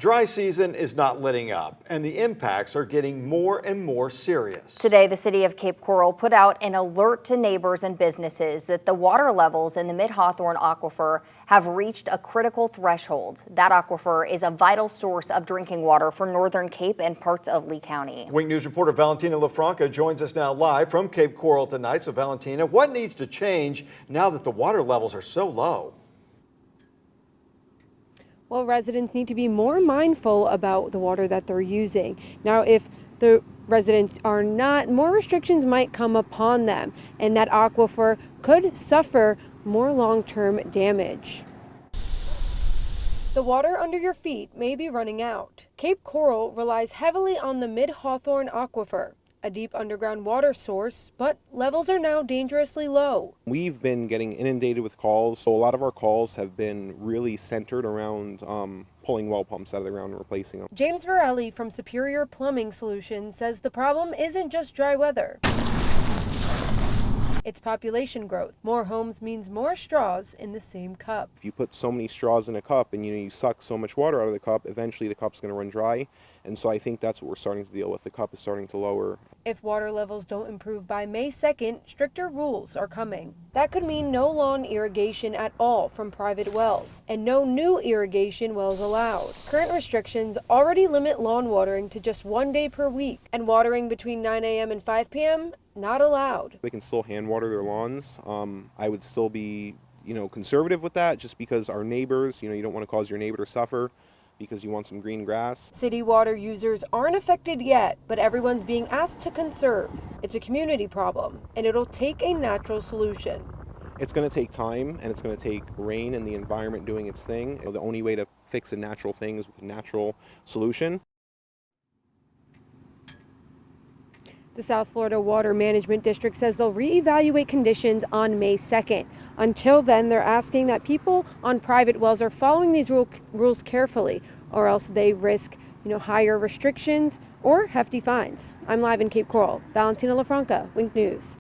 Dry season is not letting up, and the impacts are getting more and more serious. Today, the city of Cape Coral put out an alert to neighbors and businesses that the water levels in the Mid-Hawthorn Aquifer have reached a critical threshold. That aquifer is a vital source of drinking water for northern Cape and parts of Lee County. Wink News reporter Valentina LaFranca joins us now live from Cape Coral tonight. So Valentina, what needs to change now that the water levels are so low? Well, residents need to be more mindful about the water that they're using. Now, if the residents are not, more restrictions might come upon them, and that aquifer could suffer more long-term damage. The water under your feet may be running out. Cape Coral relies heavily on the Mid-Hawthorn Aquifer, a deep underground water source, but levels are now dangerously low. We've been getting inundated with calls, so a lot of our calls have been really centered around pulling well pumps out of the ground and replacing them. James Varelli from Superior Plumbing Solutions says the problem isn't just dry weather. It's population growth. More homes means more straws in the same cup. If you put so many straws in a cup and you suck so much water out of the cup, eventually the cup's going to run dry. And so I think that's what we're starting to deal with. The cup is starting to lower. If water levels don't improve by May 2nd, stricter rules are coming. That could mean no lawn irrigation at all from private wells, and no new irrigation wells allowed. Current restrictions already limit lawn watering to just 1 day per week, and watering between 9 a.m. and 5 p.m. not allowed. They can still hand water their lawns. I would still be, conservative with that, just because our neighbors, you don't want to cause your neighbor to suffer because you want some green grass. City water users aren't affected yet, but everyone's being asked to conserve. It's a community problem, and it'll take a natural solution. It's going to take time, and it's going to take rain and the environment doing its thing. The only way to fix a natural thing is with a natural solution. The South Florida Water Management District says they'll reevaluate conditions on May 2nd. Until then, they're asking that people on private wells are following these rules carefully, or else they risk, higher restrictions or hefty fines. I'm live in Cape Coral. Valentina LaFranca, Wink News.